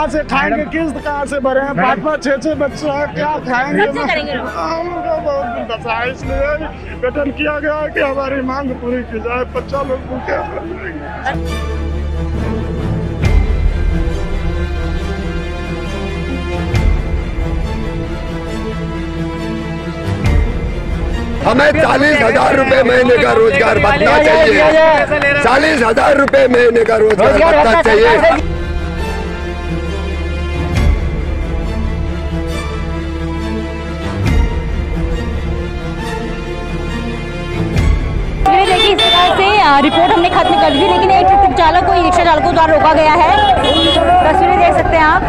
कहाँ से खाएंगे, किस्त कहाँ से भरे हैं, 5-5, 6-6 बच्चे हैं, क्या खाएंगे। हमको बहुत दशा है, इसलिए गठन किया गया है कि हमारी मांग पूरी की जाए। 50 लोग भूखे हैं। हमें 40,000 रुपए महीने का रोजगार भत्ता चाहिए। 40,000 रुपए महीने का रोजगार भत्ता चाहिए। देखिए, इस तरह से रिपोर्ट हमने खत्म कर दी, लेकिन एक टुक चालक को, रिक्शा चालकों द्वारा रोका गया है। तस्वीरें देख सकते हैं आप,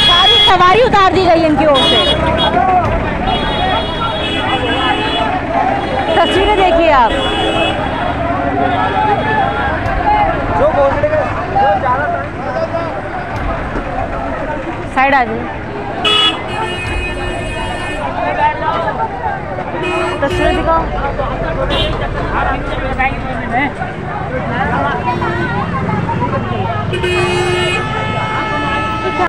सारी सवारी उतार दी गई इनकी ओर से। तस्वीरें देखिए आप। साइड आ जाइए। तस्वीरें दिखाओ।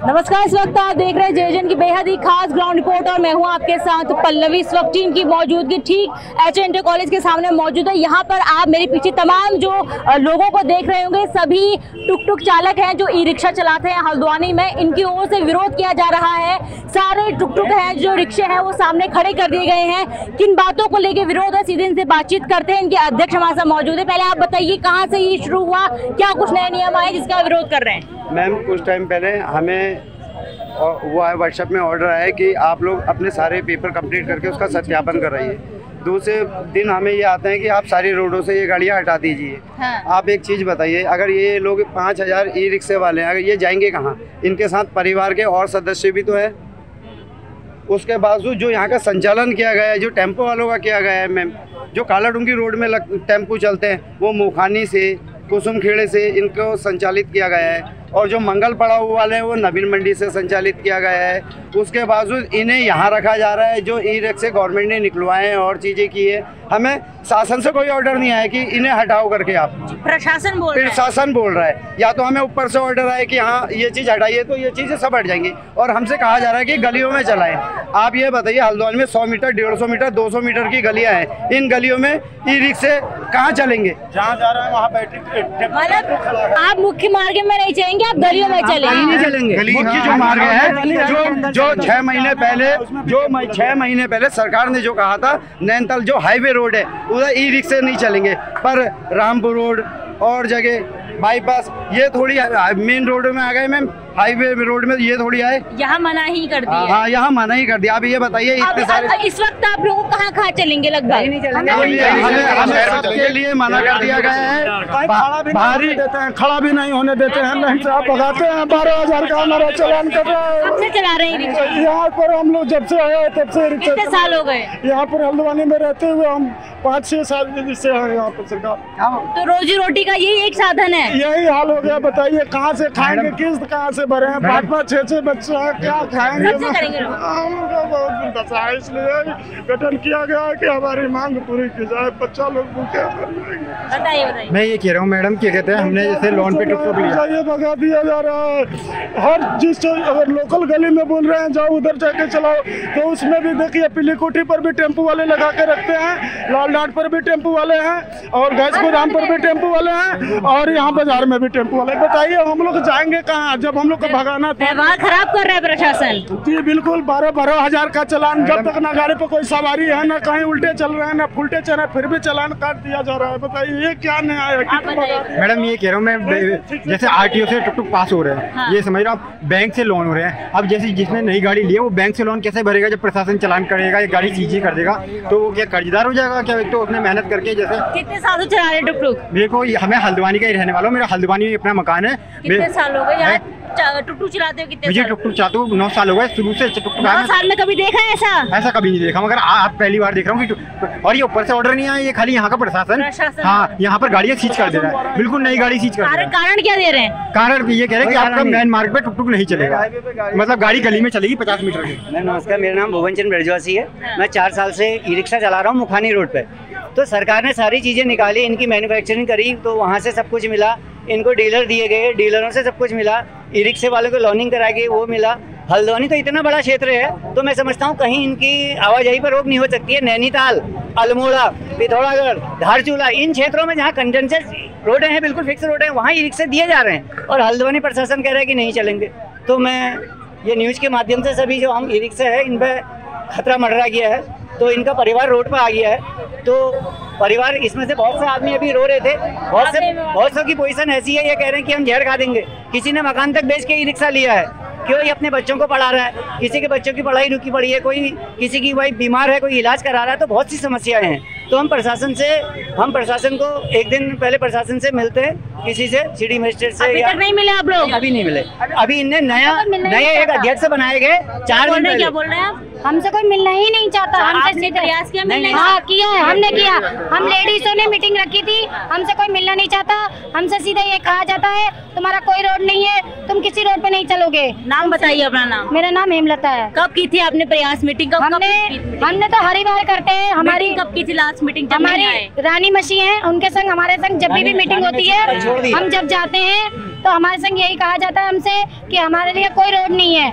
नमस्कार, इस वक्त आप देख रहे हैं जेजन की बेहद ही खास ग्राउंड रिपोर्ट और मैं हूं आपके साथ पल्लवी। इस वक्त टीम की मौजूदगी ठीक HNT कॉलेज के सामने मौजूद है। यहां पर आप मेरे पीछे तमाम जो लोगों को देख रहे होंगे, सभी टुक चालक हैं जो ई-रिक्शा चलाते हैं हल्द्वानी में। इनकी ओर से विरोध किया जा रहा है। सारे टुक हैं जो रिक्शे हैं वो सामने खड़े कर दिए गए हैं। किन बातों को लेकर विरोध है, सीधे इनसे बातचीत करते हैं। इनके अध्यक्ष हमारे साथ मौजूद है। पहले आप बताइए, कहाँ से ये शुरू हुआ, क्या कुछ नए नियम आए जिसका विरोध कर रहे हैं? मैम, कुछ टाइम पहले हमें वो है व्हाट्सएप में ऑर्डर आया कि आप लोग अपने सारे पेपर कंप्लीट करके उसका सत्यापन कराइए। दूसरे दिन हमें ये आता है कि आप सारी रोडों से ये गाड़ियाँ हटा दीजिए। हाँ। आप एक चीज़ बताइए, अगर ये लोग 5,000 ई-रिक्शे वाले हैं, अगर ये जाएंगे कहाँ? इनके साथ परिवार के और सदस्य भी तो है। उसके बावजूद जो यहाँ का संचालन किया गया है, जो टेम्पो वालों का किया गया है मैम, जो कालाडूंगी रोड में टेम्पो चलते हैं, वो मुखानी से, कुसुमखेड़े से इनको संचालित किया गया है। और जो मंगल पड़ाव वाले हैं वो नवीन मंडी से संचालित किया गया है। उसके बावजूद इन्हें यहाँ रखा जा रहा है। जो ई-रिक्शे गवर्नमेंट ने निकलवाए हैं और चीज़ें की है, हमें शासन से कोई ऑर्डर नहीं आया कि इन्हें हटाओ करके। आप प्रशासन बोल रहा है, या तो हमें ऊपर से ऑर्डर आए कि हाँ ये चीज़ हटाइए, तो ये चीज़ें सब हट जाएंगी। और हमसे कहा जा रहा है कि गलियों में चलाएं। आप ये बताइए, हल्द्वानी में 100 मीटर, 150 मीटर, 200 मीटर की गलियाँ हैं। इन गलियों में ई-रिक्शे कहाँ चलेंगे? जहाँ जा रहे हैं वहाँ बैटरी। मतलब आप मुख्य मार्ग में नहीं चलेंगे, आप गलियों में चलेंगे। मुख्य जो मार्ग है, जो 6 महीने पहले सरकार ने जो कहा था, नैनीताल जो हाईवे रोड है उधर ई-रिक्शे नहीं चलेंगे, पर रामपुर रोड और जगह बाईपास ये थोड़ी मेन रोड में आ गए मैम। हाईवे रोड में ये थोड़ी आए, यहाँ मना ही कर दिया। हाँ, यहाँ मना ही कर दिया। आप ये बताइए, इतने सारे इस वक्त आप लोग कहाँ चलेंगे? लगभग हमें सबके लिए मना कर दिया गया है। भारी देते हैं, खड़ा भी नहीं होने देते हैं, नहीं से आप भगाते हैं। 12,000 का हमारा चालान कर रहा है। कब से चला रहे हैं यहाँ पर? हम लोग जब से आए तब से। कितने साल हो गए यहाँ पर हल्द्वानी में रहते हुए? हम 5-6 साल से हैं यहाँ पर। सरकार तो रोजी रोटी का यही एक साधन है। यही हाल हो गया। बताइए कहाँ से खाएंगे, किस्त कहाँ से भरे हैं, 5-5, 6-6 बच्चे हैं, क्या खाएंगे। हमको बहुत दशा है, इसलिए गठन किया गया है कि हमारी मांग पूरी की जाए। 50 लोग भूखे हैं। बताइए। मैं ये कह रहा हूँ मैडम, क्या कहते हैं, हमने जैसे लोन पे टुक लिया, ये भगा दिया जा रहा है। हर जिस अगर लोकल गली में बोल रहे हैं जाओ उधर जाके चलाओ, तो उसमें भी देखिए पीलीकोठी पर भी टेम्पो वाले लगा के रखते हैं, लाल डाट पर भी टेम्पो वाले हैं, और गैस गोदाम पर भी टेम्पो वाले हैं, और यहाँ बाजार में भी टेम्पो वाले। बताइए हम लोग जाएंगे कहाँ जब हम लोग को भगाना था? व्यवहार खराब कर रहा है प्रशासन। जी बिल्कुल। 12,000 का चालान, जब तक ना गाड़ी पे कोई सवारी है, ना कहीं उल्टे चल रहे हैं, ना फुलटे चल रहे हैं, फिर भी चालान काट दिया जा रहा है। बताइए ये क्या न्याय है? मैडम ये कह रहा हूँ मैं, जैसे RTO से टुक पास हो रहे हैं। हाँ। ये समझ रहा हूँ, बैंक से लोन हो रहे हैं। अब जैसे जिसने नई गाड़ी ली है वो बैंक से लोन कैसे भरेगा जब प्रशासन चालान करेगा, ये गाड़ी सीजी कर देगा, तो वो क्या कर्जदार हो जाएगा क्या? तो उसने मेहनत करके, जैसे कितने साल से चला रहे टुक? मेरे को, हमें हल्द्वानी का ही रहने वाला हूँ, मेरा हल्द्वानी में अपना मकान है। कितने साल हो गए टुक चलाते हो? कितने? मुझे टुक चाहते हो 9 साल हो गए शुरू से। 9 साल में कभी देखा है ऐसा? कभी नहीं देखा, मगर आप पहली बार देख रहा हूँ। और ये ऊपर से ऑर्डर नहीं आया, ये खाली यहाँ का प्रशासन। हाँ, यहाँ पर गाड़ियाँ सीज कर दे रहा है, बिल्कुल नई गाड़ी सीज कर रहा है। कारण क्या दे रहे हैं? कारण ये कह रहे हैं कि आपका मेन मार्ग पे टुक नहीं चलेगा, मतलब गाड़ी गली में चलेगी 50 मीटर की। नमस्कार, मेरा नाम भुवन चंद ब्रजवासी है। मैं 4 साल से ई-रिक्शा चला रहा हूँ मुखानी रोड पे। तो सरकार ने सारी चीज़ें निकाली, इनकी मैन्युफैक्चरिंग करी तो वहाँ से सब कुछ मिला, इनको डीलर दिए गए, डीलरों से सब कुछ मिला, ई रिक्शे वालों को लोनिंग कराई गई, वो मिला। हल्द्वानी तो इतना बड़ा क्षेत्र है, तो मैं समझता हूँ कहीं इनकी आवाजाही पर रोक नहीं हो सकती है। नैनीताल, अल्मोड़ा, पिथौरागढ़, धारचूला, इन क्षेत्रों में जहाँ कंजेस्टेड रोड हैं, बिल्कुल फिक्स रोड है, वहाँ ई रिक्शे दिए जा रहे हैं और हल्द्वानी प्रशासन कह रहा है कि नहीं चलेंगे। तो मैं ये न्यूज़ के माध्यम से सभी जो हम ई रिक्शे है इन पर खतरा मंडरा गया है, तो इनका परिवार रोड पर आ गया है। तो परिवार, इसमें से बहुत से आदमी अभी रो रहे थे, बहुत सौ की पोजीशन ऐसी है, ये कह रहे हैं कि हम जहर खा देंगे। किसी ने मकान तक बेच के ई रिक्शा लिया है, क्यों? ये अपने बच्चों को पढ़ा रहा है, किसी के बच्चों की पढ़ाई रुकी पड़ी है, कोई किसी की वाइफ बीमार है, कोई इलाज करा रहा है, तो बहुत सी समस्याएं हैं। तो हम प्रशासन को एक दिन पहले प्रशासन से मिलते हैं, किसी से सिटी मजिस्ट्रेट से। अभी तक नहीं मिले आप लोग? अभी नहीं मिले। अभी इनने नए एक अध्यक्ष बनाए गए 4 दिन पहले। क्या बोल रहे हैं आप? हमसे कोई मिलना ही नहीं चाहता। हमसे प्रयास किया मिलने का? हाँ किया है, हमने किया। हम लेडीजों ने मीटिंग रखी थी, हमसे कोई मिलना नहीं चाहता। हमसे सीधा ये कहा जाता है तुम्हारा कोई रोड नहीं है, तुम किसी रोड पे नहीं चलोगे। नाम बताइए अपना नाम। मेरा नाम हेमलता है। कब की थी आपने प्रयास मीटिंग? हमने तो हर बार करते हैं। हमारी कब की थी लास्ट मीटिंग? हमारी रानी मसी है, उनके संग हमारे संग जब भी मीटिंग होती है, हम जब जाते हैं तो हमारे संग यही कहा जाता है हमसे कि हमारे लिए कोई रोड नहीं है,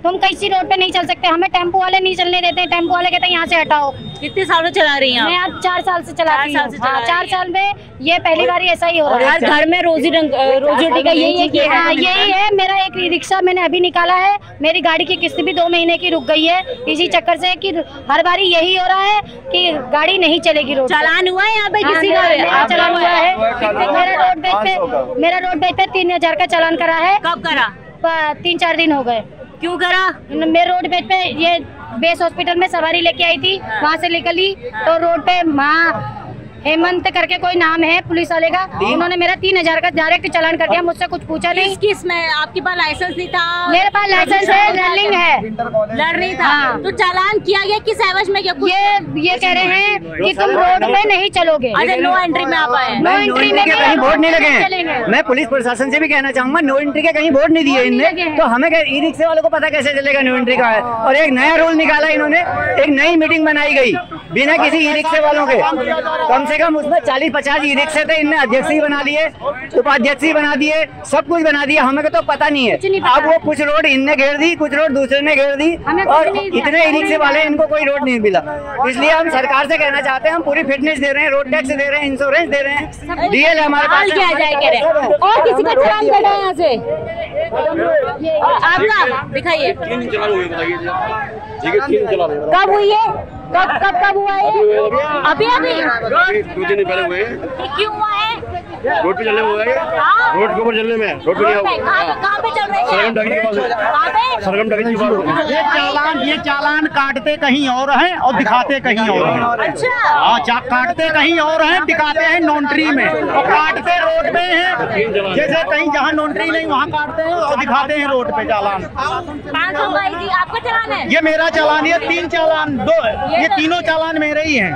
तुम किसी रोड पे नहीं चल सकते। हमें टेम्पो वाले नहीं चलने देते हैं, टेम्पो वाले कहते हैं यहाँ से हटाओ। कितने सालों चला रही हैं? मैं अब 4 साल से चलाती हूँ। 4 साल में ये पहली बार ऐसा ही हो रहा है। हर घर में रोजी रोटी का यही है कि हाँ यही है। मेरा एक रिक्शा मैंने अभी निकाला है, मेरी गाड़ी की किस्त भी 2 महीने की रुक गई है इसी चक्कर से कि हर बारी यही हो रहा है कि गाड़ी नहीं चलेगी रोड। चालान हुआ है यहाँ पे किसी का? चालान हुआ है। मेरा रोड बेच पे 3000 का चालान करा है। कब करा? 3-4 दिन हो गए। क्यों करा? मेरे रोड पे ये बेस हॉस्पिटल में सवारी लेके आई थी, वहाँ से निकली तो रोड पे हेमंत करके कोई नाम है पुलिस वाले का, उन्होंने मेरा 3000 का डायरेक्ट चालान कर दिया, मुझसे कुछ पूछा नहीं। किस में? आपके पास लाइसेंस नहीं था? मेरे पास लाइसेंस है, लर्निंग है। लर्निंग था? हाँ। तो चालान किया गया किस एवज में? क्या ये कह रहे हैं कि तुम रोड में नहीं चलोगे। अच्छा, नो एंट्री में आप आए? नो एंट्री में कहीं बोर्ड नहीं लगे हैं। मैं पुलिस प्रशासन से भी कहना चाहूंगा, नो एंट्री के कहीं बोर्ड नहीं दिए इनने, तो हमें ई रिक्शे वालों को पता कैसे चलेगा नो एंट्री का है। और एक नया रूल निकाला इन्होंने, एक नई मीटिंग बनाई गई बिना किसी ई रिक्शे वालों के। कम से कम उसमें 40-50 ई रिक्शे थे, इनने अध्यक्ष ही बना लिए, उपाध्यक्ष ही बना दिए, सब कुछ बना दिया। हमें तो पता नहीं है। अब वो कुछ रोड इनने घेर दी, कुछ रोड दूसरे ने घेर दी, और इतने ई रिक्शे वाले इनको कोई रोड नहीं मिला। इसलिए हम सरकार से कहना चाहते हैं, हम पूरी फिटनेस दे रहे हैं, रोड टैक्स दे रहे हैं, इंश्योरेंस दे रहे हैं, डीएल हमारे पास क्या जाए कह रहे हैं। और किसी का चालान कटा है यहाँ से? आपका दिखाइए। कब हुई है? कब हुआ है? अभी 2 दिन पहले हुए। क्यों हुआ है? रोड पे चलने हुआ है। रोड के ऊपर चलने में, रोड पे नहीं। कहाँ पे चल रहे हैं? सरगम टकी के पास। सरगम टकी के पास। ये चालान काटते कहीं और हैं और दिखाते कहीं और हैं। अच्छा। हाँ, काटते कहीं और हैं, दिखाते हैं नॉन्ट्री में, और काटते रोड पे हैं। जैसे कहीं जहाँ नॉन्ट्री नहीं वहाँ काटते हैं और दिखाते हैं रोड पे चालान। 500 भाई जी, आपका चालान है? ये मेरा चालान, ये 3 चालान, ये तीनों चालान मेरे ही हैं।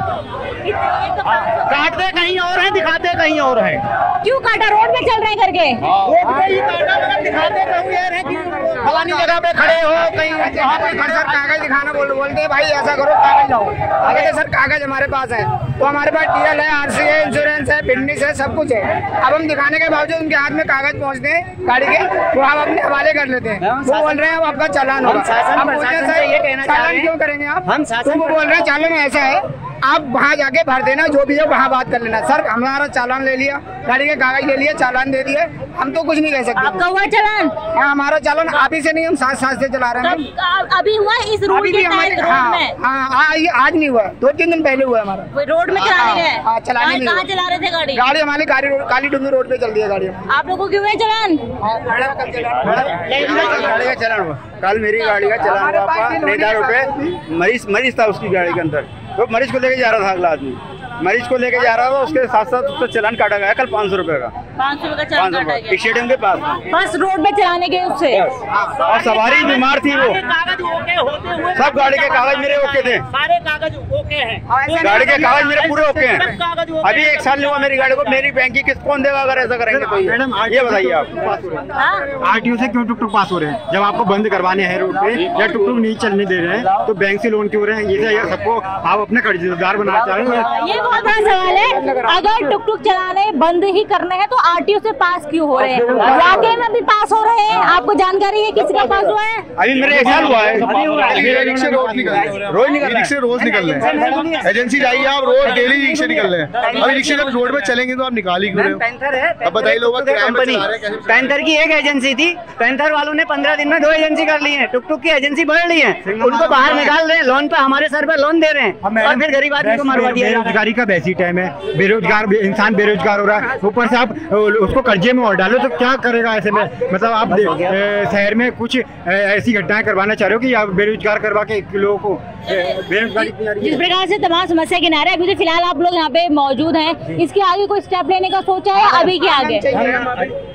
काटते कहीं और हैं, दिखाते कहीं और हैं। क्यों काटा? रोड पे चल रहे हैं करके? रोड पे ही काटा, मगर दिखाते कहीं यार है कि फलानी जगह पे खड़े हो, कहीं वहाँ पे खड़े। सर कागज दिखाना बोलते हैं, भाई ऐसा करो कागज लाओ। अगर सर कागज हमारे पास है तो हमारे पास डीएल है, आरसी है, इंश्योरेंस है, फिटनेस है, सब कुछ है। अब हम दिखाने के बावजूद उनके हाथ में कागज पहुँचते हैं गाड़ी के, वो हम अपने हवाले कर लेते हैं। वो बोल रहे हैं अब आपका चालान होगा। हम पूछते हैं सर चालान क्यों करेंगे आप? तो वो बोल रहे हैं चालान ऐसा है, आप वहाँ जाके भर देना, जो भी है वहाँ बात कर लेना। सर हमारा चालान ले लिया, गाड़ी के कागज ले लिए, चालान दे दिए, हम तो कुछ नहीं कह सकते। आपका हुआ चालान? हाँ, हमारा चालान आप ही से नहीं, हम साथ से चला रहे हैं। अभी हुआ इस रोड के टाइम रोड में? हाँ, आज नहीं हुआ, 2-3 दिन पहले हुआ हमारा। रोड में चलाने गए? हाँ, चलाने नहीं। कहाँ चला रहे थे गाड़ी? गाड़ी हमारी काली डूंगी रोड पे चल रही है गाड़ी। आप लोगों क्यों है चालान? गाड़ी का चलान हुआ, कल मेरी गाड़ी का चलान हुआ आपका 9,000 रुपए। मरीज था उसकी गाड़ी के अंदर, तो मरीज को लेके जा रहा था अगला आदमी, मरीज को लेके जा रहा था, उसके साथ साथ उसका चालान काटा गया कल 500 रुपए का। 500 का चालान काटा गया स्टेडियम के पास, बस रोड पे चलाने गए उससे। और सवारी बीमार थी, वो सब गाड़ी के कागज मेरे ओके थे, सारे कागज ओके हैं, गाड़ी के कागज मेरे पूरे ओके हैं। अभी 1 साल नहीं हुआ मेरी गाड़ी को, मेरी बैंक की किस्त कौन देगा अगर ऐसा करेंगे तो? मैडम ये बताइए आप, आरटीओ से क्यों टुक पास हो रहे हैं? जब आपको बंद करवाने हैं रोड पे या टुक नहीं चलने दे रहे हैं, तो बैंक से लोन क्यों रहे हैं? ये सबको आप अपने कर्जदार बनाना चाह रहे हैं। बहुत बड़ा सवाल है, अगर टुक टुक चलाने बंद ही करने हैं तो आरटीओ से पास क्यों हो रहे हैं? वाकई में भी पास हो रहे हैं? आपको जानकारी है किसी का पास हुआ है? अभी मेरे एक साल हुआ है, रिक्शे रोज निकल रहे हैं। एजेंसी जाइए आप, रोज डेली रिक्शे निकल रहे हैं। अभी रिक्शे जब रोड पे चलेंगे तो आप निकाल ही क्यों रहे हो? अब बताइए लोग पैंथर की एक एजेंसी थी, पैंथर वालों ने 15 दिन में 2 एजेंसी कर ली है, टुक टुक की एजेंसी बढ़ ली है, उनको बाहर निकाल रहे हैं, लोन पे हमारे सर पे लोन दे रहे हैं और फिर गरीब आदमी को मरवा दिया। बेरोजगारी का वैसी टाइम है, बेरोजगार इंसान बेरोजगार हो रहा है, ऊपर से आप उसको कर्जे में और डालो तो क्या करेगा ऐसे में? मतलब आप शहर में कुछ ऐसी घटनाएं करवाना चाह रहे हो कि आप बेरोजगार करवा के लोगों को बेरोजगारी? जिस प्रकार से तमाम समस्या के नारे, अभी तो फिलहाल आप लोग यहाँ पे मौजूद हैं, इसके आगे कोई स्टेप लेने का सोचा है अभी के आगे?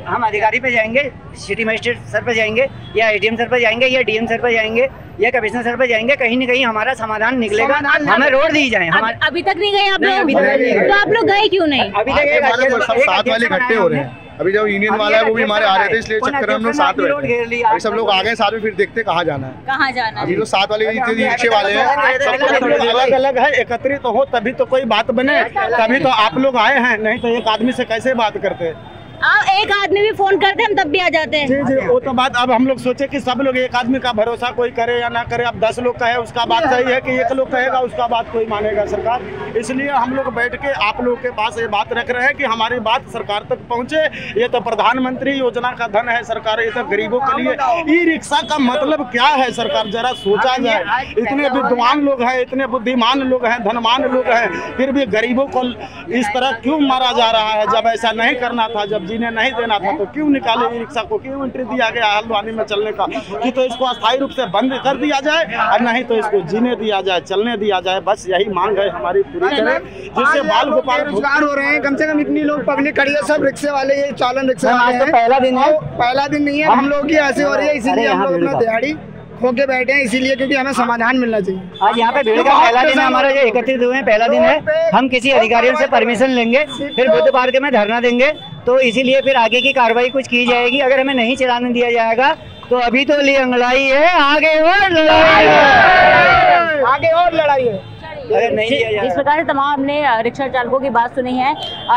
हम अधिकारी पे जाएंगे, सिटी मजिस्ट्रेट सर पे जाएंगे या एडीएम सर पे जाएंगे या डीएम सर पे जाएंगे या कमिश्नर सर पे जाएंगे, कहीं न कहीं हमारा समाधान निकलेगा, हमें रोड दी जाए। अभी तक नहीं गए आप लोग? तो आप लोग गए क्यों नहीं? अभी तक साथ वाले इकट्ठे हो रहे हैं। अभी जब यूनियन वाला है वो भी हमारे आ रहे थे, इसलिए चक्कर में हम लोग साथ बैठे। अभी सब लोग आ गए साथ में, फिर देखते कहाँ जाना है। कहाँ जाना है? अभी तो साथ वाले रिक्शे वाले हैं, अलग अलग है, एकत्रित हो तभी तो कोई बात बने, तभी तो आप लोग आए हैं, नहीं तो एक आदमी से कैसे बात करते? एक आदमी भी फोन करते हम तब भी आ जाते हैं। जी जी, वो तो बात अब हम लोग सोचे कि सब लोग एक आदमी का भरोसा कोई करे या ना करे। अब 10 लोग कहे उसका बात सही है कि 1 लोग कहेगा उसका बात कोई मानेगा सरकार? इसलिए हम लोग बैठ के आप लोगों के पास ये बात रख रहे हैं कि हमारी बात सरकार तक पहुंचे। ये तो प्रधानमंत्री योजना का धन है सरकार, ये तो गरीबों के लिए। ई रिक्शा का मतलब क्या है सरकार, जरा सोचा जाए। इतने विद्वान लोग हैं, इतने बुद्धिमान लोग हैं, धनवान लोग हैं, फिर भी गरीबों को इस तरह क्यों मारा जा रहा है? जब ऐसा नहीं करना था, जब जीने नहीं देना था तो क्यों निकाले ई रिक्शा को? क्यों एंट्री दिया गया हल्द्वानी में चलने का? कि तो इसको अस्थायी रूप से बंद कर दिया जाए और नहीं तो इसको जीने दिया जाए, चलने दिया जाए। बस यही मांग है हमारी पूरी तरह, जिससे बाल गोपाल रोजगार हो रहे हैं। कम से कम इतनी लोग पब्लिक खड़ी है, सब रिक्शे वाले, ये चालन रिक्शे वाले हैं। पहला दिन है, पहला दिन नहीं है, हम लोग की ऐसे हो रही है, इसीलिए हम लोग अपना दिहाड़ी खो के बैठे हैं, इसीलिए क्योंकि हमें समाधान मिलना चाहिए। आज यहाँ पे भीड़ का पहला दिन है हमारा, जो एकत्रित हुए हैं, पहला दिन है। हम किसी अधिकारियों से परमिशन लेंगे, फिर बुद्ध पार्क में धरना देंगे, तो इसीलिए फिर आगे की कार्रवाई कुछ की जाएगी। अगर हमें नहीं चलाने दिया जाएगा तो अभी तो ली अंगड़ाई है, आगे और लड़ाई है, आगे और लड़ाई है। अगर नहीं दिया जाएगा। इस प्रकार से तमाम हमने रिक्शा चालकों की बात सुनी है।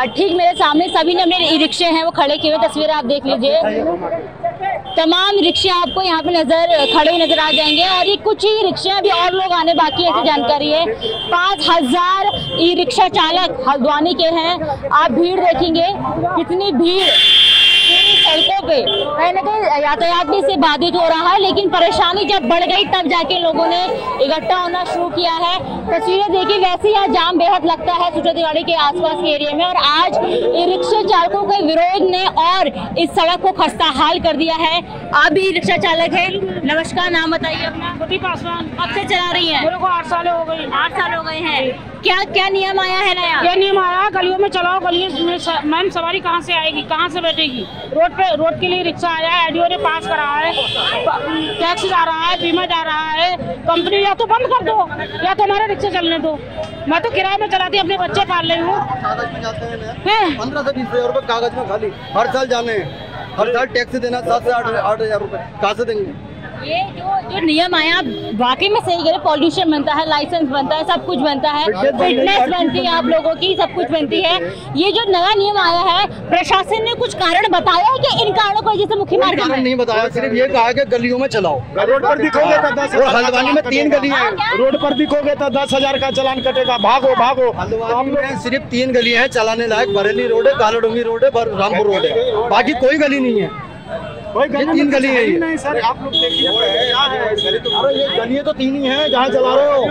ठीक मेरे सामने सभी ने अपने ई रिक्शे हैं वो खड़े किए हुए, तस्वीरें आप देख लीजिए। तमाम रिक्शे आपको यहाँ पे खड़े नजर आ जाएंगे और ये कुछ ही रिक्शे अभी और लोग आने बाकी है, ऐसी जानकारी है। 5000 ई रिक्शा चालक हल्द्वानी के हैं। आप भीड़ देखेंगे, कितनी भीड़ सड़कों पे, कहीं ना कहीं यातायात भी इससे बाधित हो रहा है, लेकिन परेशानी जब बढ़ गई तब जाके लोगों ने इकट्ठा होना शुरू किया है। तस्वीरें देखिए, वैसे यहाँ जाम बेहद लगता है सुचौतीवाड़ी के आसपास के एरिया में, और आज ई रिक्शा चालकों के विरोध ने और इस सड़क को खस्ता हाल कर दिया है। आप भी रिक्शा चालक है, नमस्कार, नाम बताइए अपना। पासवान। कब से चला रही है? मेरे को 8 साल हो गई। 8 साल हो गए हैं। क्या क्या नियम आया है नया? क्या नियम आया? गलियों में चलाओ, गलियों में मैम सवारी कहाँ से आएगी, कहाँ से बैठेगी? रोड के लिए रिक्शा आया है, एडीओ ने पास करा है, टैक्स जा रहा है, बीमा जा रहा है। कंपनी या तो बंद कर दो या तो हमारे रिक्शा चलने दो। मैं तो किराए में चलाती, अपने बच्चे पाल रही हूँ। 15 से 20 हजार रुपए कागज में खाली हर साल जाने, हर साल टैक्स देना 7 से 8 हजार रुपए कहाँ से देंगे? ये जो नियम आया वाकई में सही है। पॉल्यूशन बनता है, लाइसेंस बनता है, सब कुछ बनता है, फिटनेस बनती है आप लोगों की, सब कुछ बनती है। ये जो नया नियम आया है, प्रशासन ने कुछ कारण बताया है कि इन कारणों को जैसे मुख्य मार्ग में नहीं बताया, सिर्फ ये कहा कि गलियों में चलाओ। रोड पर दिखोगे तो 10 हल्द्वानी में 3 गली है, रोड पर दिखोगे तो 10,000 का चालान कटेगा। भागो भागो। हल्द्वानी में सिर्फ 3 गली है चलाने लायक, बरेली रोड है, कालाडोंगी रोड है, रामपुर रोड है, बाकी कोई गली नहीं है। कोई गली 3 गली है ये। नहीं सर, आप लोग देखिए क्या है। अरे ये गली तो 3 ही है जहाँ चला रहे हो।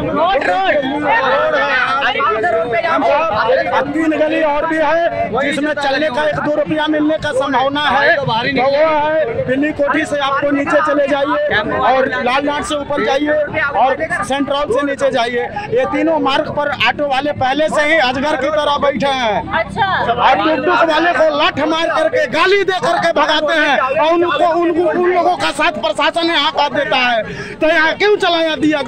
अब 3 गली और भी है जिसमें चलने का 1-2 रुपया मिलने का संभावना है। तो वो है पिल्ली कोठी से आपको नीचे चले जाइए और लालनाट से ऊपर जाइए और सेंट्रल से नीचे जाइए। ये तीनों मार्ग पर ऑटो वाले पहले से ही अजगर की तरह बैठे हैं। अच्छा। और टुकटुक वाले को लाठ मार करके, गाली दे करके भगाते हैं और उन लोगों का साथ प्रशासन ने हाथ देता है। तो यहाँ क्यों चलाने दिया?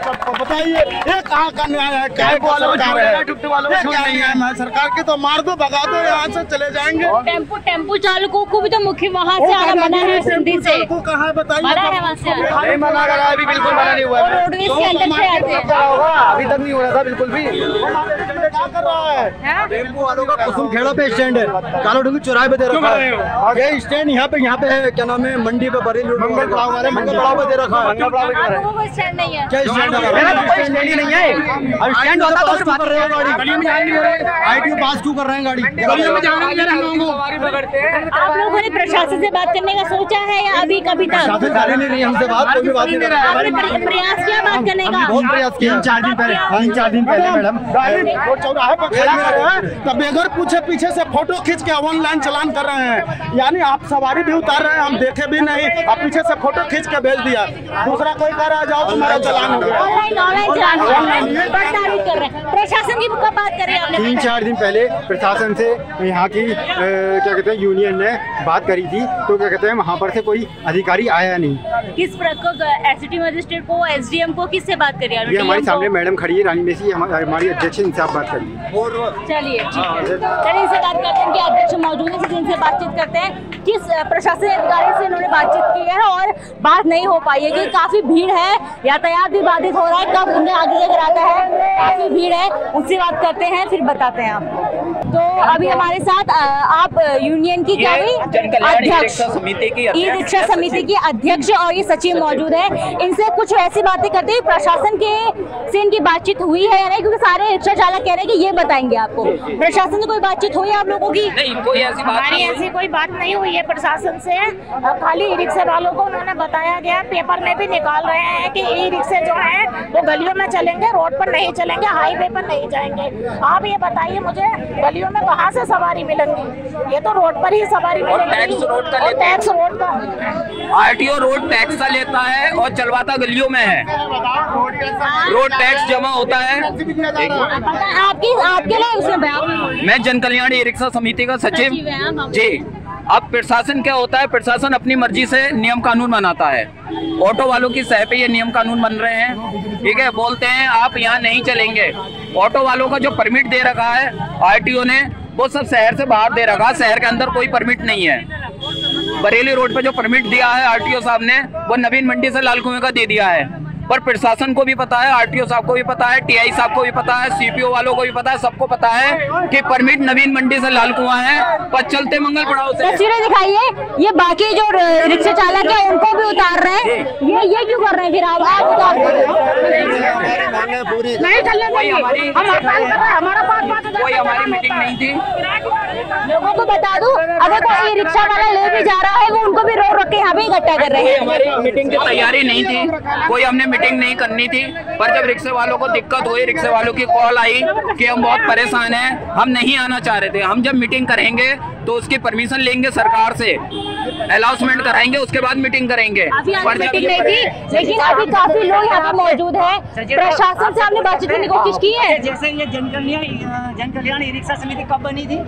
सबको बताइए, ये कहाँ का न्याय है? क्या सरकार है? ये क्या न्याय है? सरकार के तो मार दो, भगा दो, यहाँ से चले जाएंगे। टेम्पो चालकों को भी तो मुख्य वहाँ से आना मना है, सिंधी से कहाँ बताइए? मना है वहाँ से, नहीं मना करा, अभी बिल्कुल मना नहीं हुआ है। रोडवेज के अंदर से आते हैं। अभी तक नहीं हो रहा था बिल्कुल भी। क्या कर रहा है? टेम्पो वालों का कुसुम खेड़ा पे स्टैंड है, काला डूंगी चौराहे पे दे रखा है। ये स्टैंड यहाँ पे है, क्या नाम है, मंडी पे बरेली मंगल पड़ाव पे दे रखा है। आप लोगों को स्टैंड नहीं है? क्या स्टैंड ही नहीं है? अब स्टैंड होता तो पास कर रहे हो गाड़ी, आईटीओ पास क्यों कर रहे हैं गाड़ी? आप लोगों ने प्रशासन से बात करने का सोचा है या अभी कभी तक? प्रशासन नहीं रही हमसे बात, कोई भी बात नहीं कर रहा। आपने प्रयास किया बात करने का? बहुत प्रयास किया। 3-4 दिन पहले मैडम गाड़ी वो चौराहे पर खड़ा कर रहे हैं, तो बेगर पूछे पीछे से फोटो खींच के ऑनलाइन चलान कर रहे हैं। यानी आप सवारी भी उतार रहे हैं, हम देखे भी नहीं, आप पीछे से फोटो खींच के भेज दिया। दूसरा कोई कह रहा है जाओ तुम्हारा चलान हो गया। ऑनलाइन चलान कर रहे हैं। प्रशासन की कब बात कर रहे हैं आपने? 3-4 दिन पहले प्रशासन से यहाँ की क्या कहते हैं यूनियन ने बात करी थी, तो क्या कहते हैं वहाँ पर से कोई अधिकारी आया नहीं। किस प्रकार एसडीएम मजिस्ट्रेट को, एसडीएम को, किससे बात करी? ये हमारे सामने मैडम खड़ी है, रानी मेसी, हमारी अध्यक्ष, इनसे आप बात करिए। चलिए ठीक है, चलिए इनसे बात करते हैं कि अध्यक्ष मौजूद है, जिनसे बातचीत करते हैं किस प्रशासनिक अधिकारी से इन्होंने बातचीत की है और बात नहीं हो पाई है कि काफी भीड़ है, यातायात भी बाधित हो रहा है, कब उन्हें आगे लेकर आता है, काफी भीड़ है, उससे बात करते हैं फिर बताते हैं आपको। तो अभी हमारे साथ आप यूनियन की क्या हुई अध्यक्ष, ई रिक्शा समिति की अध्यक्ष और ये सचिव मौजूद है, इनसे कुछ ऐसी बातें करते हैं प्रशासन के से इनकी बातचीत हुई है या नहीं, क्योंकि सारे रिक्शा चालक कह रहे हैं कि ये बताएंगे आपको। प्रशासन से कोई बातचीत हुई है आप लोगों की? नहीं, कोई ऐसी बात हमारी ऐसी कोई बात नहीं हुई है प्रशासन से। खाली ई रिक्शे वालों को उन्होंने बताया गया, पेपर में भी निकाल रहे हैं कि ई रिक्शे जो है वो गलियों में चलेंगे, रोड पर नहीं चलेंगे, हाईवे पर नहीं जाएंगे। आप ये बताइए मुझे, गलियों में कहाँ से सवारी मिलेंगी? ये तो रोड पर ही सवारी मिलेगी। टैक्स रोड का लेते हैं, टैक्स रोड का, आरटीओ रोड टैक्स का लेता है और चलवाता गलियों में है। रोड टैक्स जमा होता है। आपके लिए उसमें मैं जन कल्याण ई रिक्शा समिति का सचिव जी। अब प्रशासन क्या होता है, प्रशासन अपनी मर्जी से नियम कानून बनाता है। ऑटो वालों की सह पे ये नियम कानून बन रहे हैं, ठीक है। बोलते हैं आप यहाँ नहीं चलेंगे। ऑटो वालों का जो परमिट दे रखा है आरटीओ ने, वो सब शहर से बाहर दे रखा है, शहर के अंदर कोई परमिट नहीं है। बरेली रोड पे जो परमिट दिया है आरटीओ साहब ने, वो नवीन मंडी से लाल कुएं का दे दिया है। पर प्रशासन को भी पता है, आरटीओ साहब को भी पता है, टीआई साहब को भी पता है, सीपीओ वालों को भी पता है, सबको पता है कि परमिट नवीन मंडी से लाल कुआं है, पर चलते मंगल पड़ाव से। तस्वीरें दिखाइए, ये बाकी जो रिक्शा चालक है उनको भी उतार रहे हैं, ये क्यों कर रहे हैं? फिर आप उतार नहीं चलने देंगे, कोई हमारी मीटिंग नहीं थी। लोगों को बता दूं, अगर कोई रिक्शा वाला ले भी जा रहा है वो उनको भी रोक के यहाँ पे इकट्ठा कर रहे हैं। हमारी मीटिंग की तैयारी नहीं थी, कोई हमने मीटिंग नहीं करनी थी, पर जब रिक्शे वालों को दिक्कत हुई, रिक्शे वालों की कॉल आई कि हम बहुत परेशान हैं, हम नहीं आना चाह रहे थे। हम जब मीटिंग करेंगे तो उसकी परमिशन लेंगे सरकार से, अनाउंसमेंट कराएंगे, उसके बाद मीटिंग करेंगे। पर मीटिंग नहीं थी, लेकिन अभी काफी लोग यहाँ पे मौजूद हैं। प्रशासन से आपने बातचीत करने की कोशिश की है? जैसे ये जन कल्याण ई रिक्शा समिति कब बनी थी?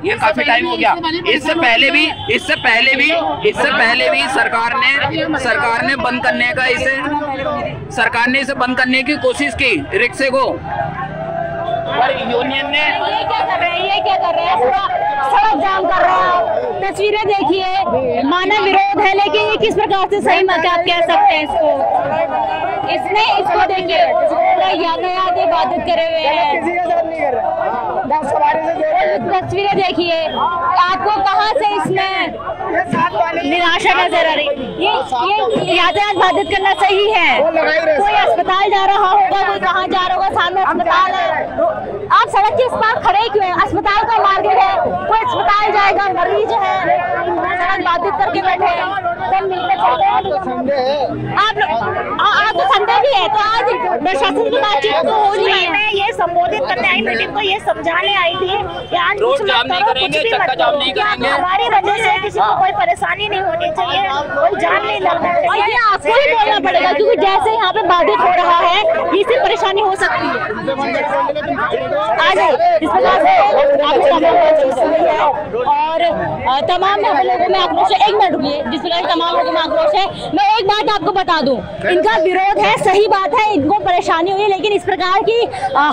ये काफी टाइम हो गया। इससे पहले भी सरकार ने बंद करने का सरकार ने इसे बंद करने की कोशिश की रिक्शे को, पर यूनियन ने ये क्या कर रहे हैं? पूरा सड़क जाम कर रहे हैं। तस्वीरें देखिए, मानव विरोध है, लेकिन ये किस प्रकार से सही मत आप कह सकते हैं इसको देखिए, यातायात बाधित करे हुए हैं। तस्वीरें देखिए, आपको कहाँ से इसमें निराशा नजर आ रही? ये यातायात बाधित करना सही है? कोई अस्पताल जा रहा होगा, कोई कहाँ जा रहा होगा, सामने अस्पताल है, आप सड़क के इस पार खड़े क्यों हैं? अस्पताल का मार्ग है, कोई अस्पताल जाएगा, मरीज है, सड़क बाधित करके बैठे हैं। आप तो संडे भी है, तो आज प्रशासन की बातचीत तो हो रही है। मैं ये संबोधित करने आई मीटिंग को, ये समझाने आई थी कि आज कुछ मत करो, कुछ भी मत करो। हमारी वजह से किसी को कोई परेशानी नहीं होनी चाहिए, कोई जान नहीं लगना चाहिए। ये आपको ही बोलना पड़ेगा, क्योंकि जैसे यहाँ पे बाधित हो रहा है इससे परेशानी हो सकती है। आ जाए इस प्रकार से और तमाम लोगों में आक्रोश है। एक मिनट रुकिए, जिस प्रकार तमाम लोगों में आक्रोश है, मैं एक बात आपको बता दूं, इनका विरोध है, सही बात है, इनको परेशानी हुई, लेकिन इस प्रकार की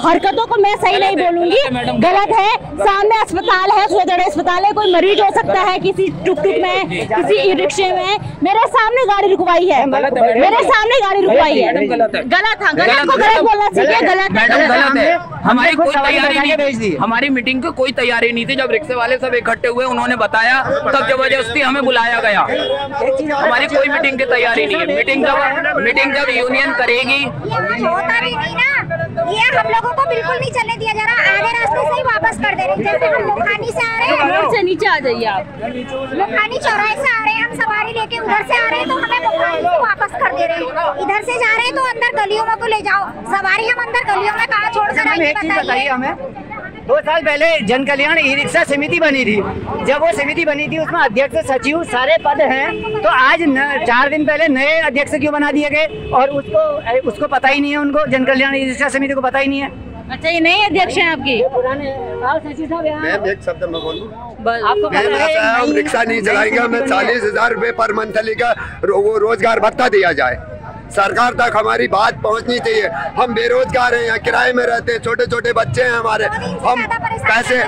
हरकतों को मैं सही नहीं बोलूंगी, गलत है। सामने अस्पताल है, सूर्यदय अस्पताल है, कोई मरीज हो सकता है किसी टुक टुक में, किसी ई रिक्शे में, मेरे सामने गाड़ी रुकवाई है, मेरे सामने गाड़ी रुकवाई है, गलत है, गलत को गलत बोलना चाहिए, गलत मैडम गलत है। हमारी कोई तैयारी नहीं थी, हमारी मीटिंग की कोई तैयारी नहीं थी। जब रिक्शे वाले सब इकट्ठे हुए, उन्होंने बताया, तब जबरदस्ती हमें बुलाया गया। हमारी कोई मीटिंग की तैयारी नहीं है। मीटिंग जब यूनियन करेगी, होता भी नहीं ना, ये हम लोगों को बिल्कुल नहीं चलने दिया जा रहा, आधे रास्ते से ही वापस कर दे रहे। जैसे हम मुखानी से आ रहे हैं, रोड से नीचे आ जाइए आप, मुखानी चौराहे से आ रहे हैं, हम सवारी लेके उधर से आ रहे हैं, तो हमें मुखानी से वापस कर दे रहे हैं। इधर से जा रहे हैं तो अंदर गलियों में को ले जाओ, सवारी हम अंदर गलियों में कहाँ छोड़ कर आएंगे बताइए हमें। 2 साल पहले जन कल्याण ई रिक्शा समिति बनी थी, जब वो समिति बनी थी उसमें अध्यक्ष सचिव सारे पद हैं, तो आज 4 दिन पहले नए अध्यक्ष क्यों बना दिए गए और उसको पता ही नहीं है, उनको जन कल्याण ई रिक्शा समिति को पता ही नहीं है। अच्छा, ये नए अध्यक्ष हैं आपके? मैम एक शब्द में बोलूं, हम रिक्शा नहीं चलाएंगे, हमें 40,000 रुपए पर मंथली का वो रोजगार भत्ता दिया जाए। सरकार तक हमारी बात पहुंचनी चाहिए। हम बेरोजगार हैं, यहाँ किराए में रहते हैं, छोटे छोटे बच्चे हैं हमारे, हम कैसे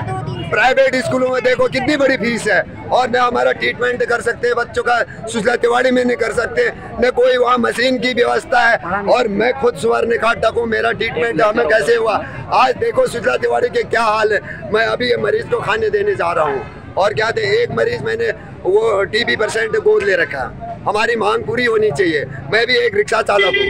प्राइवेट स्कूलों में देखो कितनी बड़ी फीस है, और न हमारा ट्रीटमेंट कर सकते हैं बच्चों का, सुजला तिवाड़ी में नहीं कर सकते, न कोई वहाँ मशीन की व्यवस्था है। और मैं खुद सुवर्ण तक हूँ, मेरा ट्रीटमेंट हमें कैसे हुआ, आज देखो सुजला तिवाड़ी के क्या हाल है। मैं अभी ये मरीज को खाने देने जा रहा हूँ, और क्या थे, एक मरीज मैंने वो TB पेशेंट गोद ले रखा। हमारी मांग पूरी होनी चाहिए। मैं भी एक रिक्शा चालक हूँ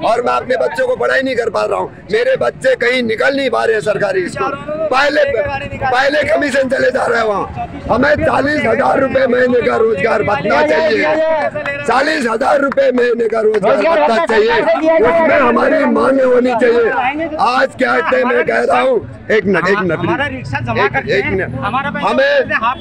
और मैं अपने बच्चों को पढ़ाई नहीं कर पा रहा हूँ। मेरे बच्चे कहीं निकल नहीं पा रहे हैं सरकारी स्कूल, पहले कमीशन चले जा रहे हैं वहाँ। हमें 40,000 रुपए महीने का रोजगार भत्ता चाहिए, 40,000 रुपए महीने का रोजगार भत्ता चाहिए, उसमें हमारी मांग होनी चाहिए। आज क्या मैं कह रहा हूँ, एक मिनट हमें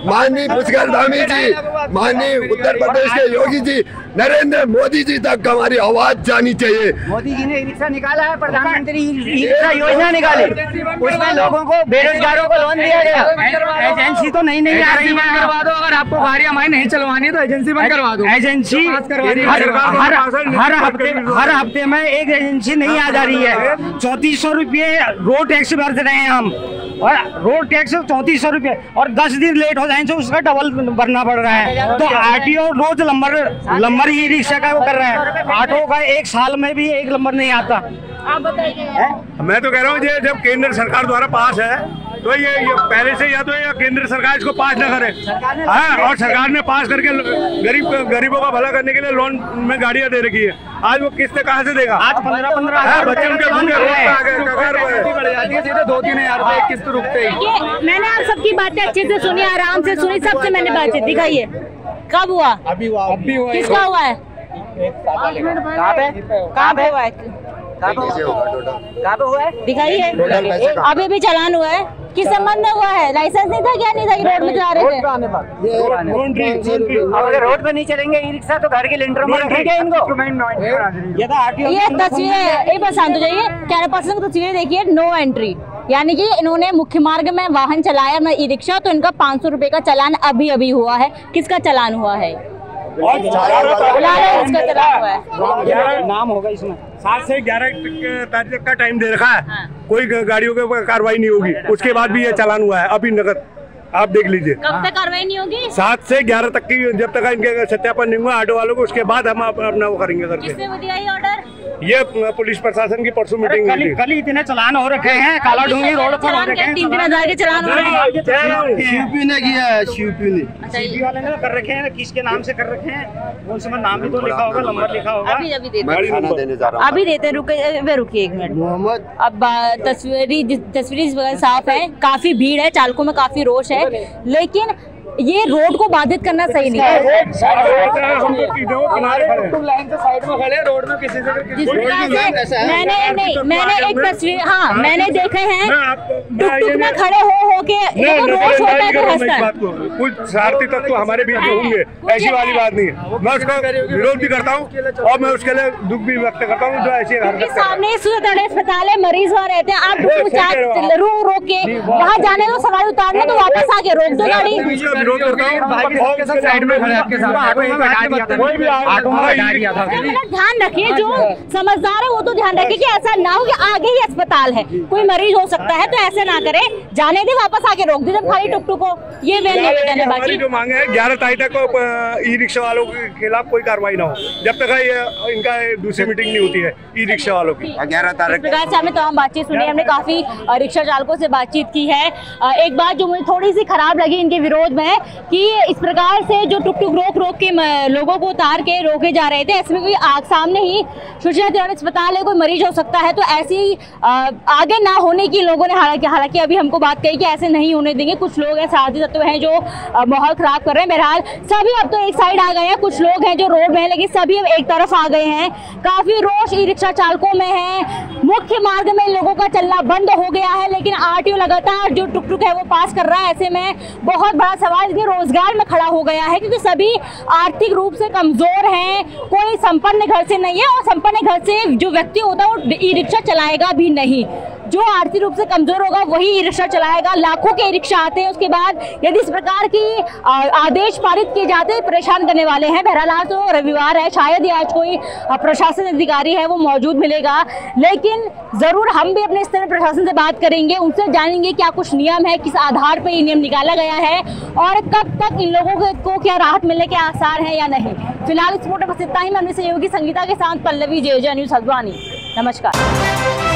माननीय पुष्कर धामी जी, माननीय उत्तर प्रदेश के योगी जी, नरेंद्र मोदी जी तक हमारी आवाज जानी चाहिए। मोदी जी ने ई रिक्शा निकाला है, प्रधानमंत्री ई रिक्शा योजना निकाली, उसमें लोगों को बेरोजगारों को लोन दिया गया। एजेंसी तो नहीं आ रही है, करवा दो। अगर आपको गाड़ी हमारी नहीं चलवानी तो एजेंसी बंद करवा दो। एजेंसी हर हफ्ते में एक एजेंसी नहीं आ जा रही है। 3400 रुपये रोड टैक्स भर रहे हैं हम, और रोड टैक्स 3400 रुपये, और 10 दिन लेट हो जाए तो उसका डबल भरना पड़ रहा है। तो RTO रोज लंबर ही रिक्शा का वो कर रहे हैं। ऑटो का 1 साल में भी 1 नंबर नहीं आता। आप बताइए। मैं तो कह रहा हूँ जब केंद्र सरकार द्वारा पास है तो ये पहले से या तो ये केंद्र सरकार इसको पास न करे, हाँ, और सरकार ने पास करके गरीबों का भला करने के लिए लोन में गाड़ियाँ दे रखी है। आज वो किस्त कहाँ से देगा? आज 15-15 बच्चे उनके सीधे 2-3 हज़ार रुपए किस्त रुकते ही। मैंने आप सबकी बातें अच्छे से सुनी, आराम से सुनी, सबसे मैंने बातचीत दिखाई है। कब हुआ? अभी हुआ। किसका हुआ है? कहाँ पे हुआ है? दिखाइए। अभी भी चालान हुआ है, किस संबंध में हुआ है? लाइसेंस नहीं था क्या? नहीं था, रोड में चला रहे थे। अगर रोड पे नहीं चलेंगे ई रिक्शा तो घर के लेंटरों में रखेंगे इनको। ये तस्वीरें एक बार शांत हो जाइए, कैमरा पर्सन की तस्वीरें देखिए। नो एंट्री, यानी कि इन्होंने मुख्य मार्ग में वाहन चलाया ना ई रिक्शा, तो इनका 500 रुपए का चालान अभी हुआ है। किसका चालान हुआ है? इसका चालान हुआ है, नाम होगा इसमें। 7 से 11 तारीख का टाइम दे रखा है। हाँ। कोई गाड़ियों के कार्रवाई नहीं होगी, उसके बाद भी ये चालान हुआ है अभी नगद। आप देख लीजिए। कब तक कार्रवाई नहीं होगी? 7 से 11 तक की, जब तक इनके सत्यापन नहीं हुआ ऑटो वालों को, उसके बाद हम अपना वो करेंगे करके। किसने दिया ये ऑर्डर? ये पुलिस प्रशासन की परसों मीटिंग हुई थी। कल इतने चालान हो रखे हैं, काला ढूंगी रोड पर हो रखे हैं। 3-3 हज़ार के चालान हो रहे हैं। शिवपी ने किया है, शिवपी ने। सीपी वाले ने कर रखे हैं, किसके नाम से कर रखे हैं वो उसमें नाम भी तो लिखा होगा, नंबर लिखा होगा। अभी देते हैं, रुकिए 1 मिनट। मोहम्मद, अब तस्वीरी साफ है, काफी भीड़ है, चालकों में काफी रोष है, लेकिन ये रोड को बाधित करना सही नहीं है। मैंने एक तस्वीर, हाँ मैंने देखे हैं टुकटुक में खड़े हो के रोज होता है तो हंसता है। कुछ शरारती तत्व हमारे बीच में होंगे, ऐसी वाली बात नहीं है। मैं उसका विरोध भी करता हूँ और मैं उसके लिए दुख भी व्यक्त करता हूँ जो ऐसी हरकत। सामने अस्पताल है, मरीज वहाँ रहते हैं, आप रोक के वहाँ जाने दो, सवारी उतारने तो वापस आके रोक दो गाड़ी। विरोध करता हूँ। साइड में खड़े आपके ध्यान रखिए, जो समझदार है वो तो ध्यान रखिए कि ऐसा ना हो कि आगे ही अस्पताल है, कोई मरीज हो सकता है, तो ऐसे ना करे, जाने दे, वापस आके रोक दे जब खाली टुकटुक को। ये निवेदन है। बाकी जो मांगे है 11 तारीख तक ई रिक्शा वालों के खिलाफ कोई कार्रवाई ना हो, जब तक इनका दूसरी मीटिंग नहीं होती है ई रिक्शा वालों की। 11 तारीख से हमने तमाम बातचीत सुनी, हमने काफी रिक्शा चालकों से बातचीत की है। एक बात जो मुझे थोड़ी सी खराब लगी इनके विरोध में कि इस प्रकार से जो टुकटुक रोक के लोगों को उतार के रोके जा रहे थे, इसमें कोई सामने ही सूचना तिवारी अस्पताल है, कोई मरीज हो सकता है, तो ऐसी आगे ना होने की लोगों ने हालांकि अभी हमको बात कही कि ऐसे नहीं होने देंगे। कुछ लोग हैं, साथी तत्व हैं जो माहौल खराब कर रहे हैं। बहरहाल सभी अब तो एक साइड आ गए हैं, कुछ लोग हैं जो रोड में हैं लेकिन सभी अब एक तरफ आ गए हैं। काफी रोष ई रिक्शा चालकों में है, मुख्य मार्ग में लोगों का चलना बंद हो गया है, लेकिन आरटीओ लगातार जो टुकटुक है वो पास कर रहा है। ऐसे में बहुत बड़ा सवाल रोजगार में खड़ा हो गया है, क्योंकि सभी आर्थिक रूप से कमजोर हैं, कोई संपन्न घर से नहीं है, और संपन्न घर से जो व्यक्ति होता है वो ई रिक्शा चलाएगा भी नहीं। जो आर्थिक रूप से कमजोर होगा वही ई रिक्शा चलाएगा। लाखों के ई रिक्शा आते हैं, उसके बाद यदि इस प्रकार की आदेश पारित किए जाते हैं परेशान करने वाले हैं। बहरहाल आज तो रविवार है, शायद ही आज कोई प्रशासन अधिकारी है वो मौजूद मिलेगा, लेकिन जरूर हम भी अपने स्तर में प्रशासन से बात करेंगे, उनसे जानेंगे क्या कुछ नियम है, किस आधार पर ये नियम निकाला गया है और कब तक इन लोगों को क्या राहत मिलने के आसार हैं या नहीं। फिलहाल इस फोटो बस इतना ही। मैं अपने सहयोगी संगीता के साथ पल्लवी, JJ न्यूज़ हल्द्वानी। नमस्कार।